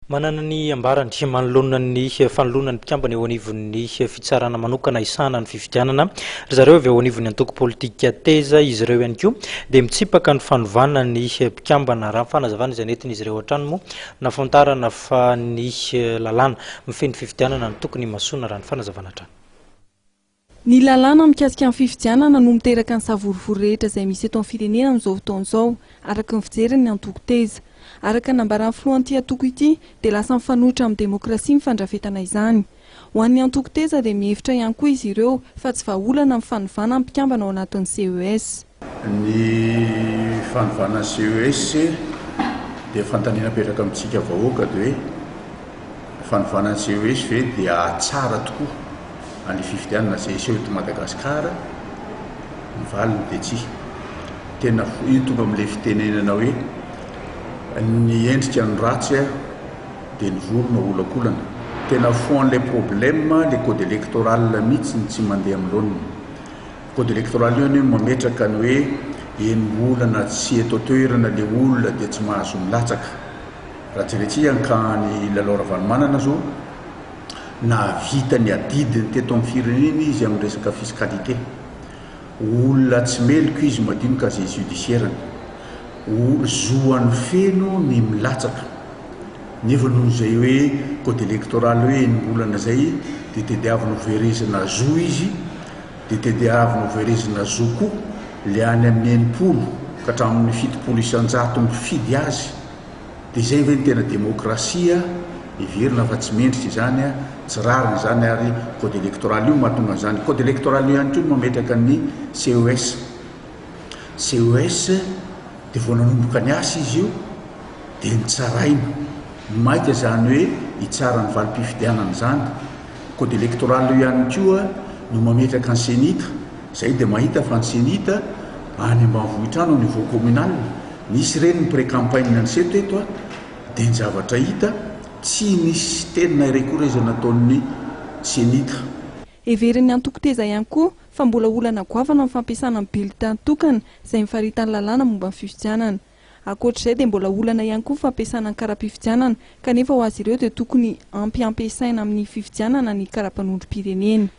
Manana ny ambarany manoloana ny fanoloana ny mpikambana eo anivon'ny fitsarana manokana misahana ny fifidianana zareo avy eo anivon'ny antoko politika Teza izy ireo ihany koa dia mitsipaka ny fanovana ny mpikambana raha fanazavana izay nentin'izy ireo hatrany moa nafantarana fa ny lalana mifeny fifidianana ny tokony masoana raha ny fanazavana hatrany. Ny lalana mikasika ny fifidianana no miteraka ny savorivory rehetra izay misy eto amin'ny firenena amin'izao fotoan'izao araka ny fijeriny ny antoko Teza. Araka ny ambaran'ny filohan'ity antoko ity dia lasa mifanohitra amin'ny demokrasia ny fandrafetana izany. Ho an'ny antoko Teza dia mihevitra ihany koa izy ireo fa tsy vahaolana ny fanovana mpikambana ao anatin'ny CES. Ny fanovana CES dia fantaniana petraka amintsika vahoaka dia hoe fanovana CES ve dia tsara tokoa any fifidianana izay seho eto Madagasikara ny valiny dia tsy tena io tonga amin'ilay fitenenana hoe ny endrika ny ratsy dia ny vorona olakolana tena foan'ilay problème le code électoral mihitsy tsy mandeha amin'olona code électoral io mametraka ny hoe eny olana tsy eto toerana le olona dia tsy mahazo milatsaka raha jeretsika ankany lalana Manana zao na vita ny adidiny teto amin'ny firenena izy amin'ny resaka fiscalité olona tsy meloko izy madinika zay judiciaire zoan'ny feno ny milatsaka nefa noho izay hoe code électoral hoe eny-bolana zay dia tediavina overezina zo izy dia tediavina overezina zo koa le any amin'ny enimpolo ka hatramin'ny fitopolo isan-jato mifidy azy dia izay hoe ny tena demokrasia iverina fa tsy mendrika izany tsy rarina izany ary code électoral io mahatonga izany code électoral io ihany koa mametraka ny CES dia vao nanomboka ny asa izy io dia nitsaraina maika izany hoe hitsara ny valim-pifidianana izany code électoral io ihany koa no mametraka ny senita izay dia mahita fa ny senita any ambanivohitra any au niveau communal nisy reny ny pré-campagne ny seto eto dia ny zavatra hita tsy nisy tenina irekorezana nataon'ny senita. Everin'ny antoko Teza ihany koa fa mbola olana goavana amin'ny fampiasana ny bulletin tokana izay mifaritany lalàna momba ny fifidianana. Ankoatr'izay dia mbola olana ihany koa fampiasana ny kara-pifidianana kanefa ho azy ireo dia tokony ampiasaina amin'ny fifidianana ny kara-panondrom-pirenena.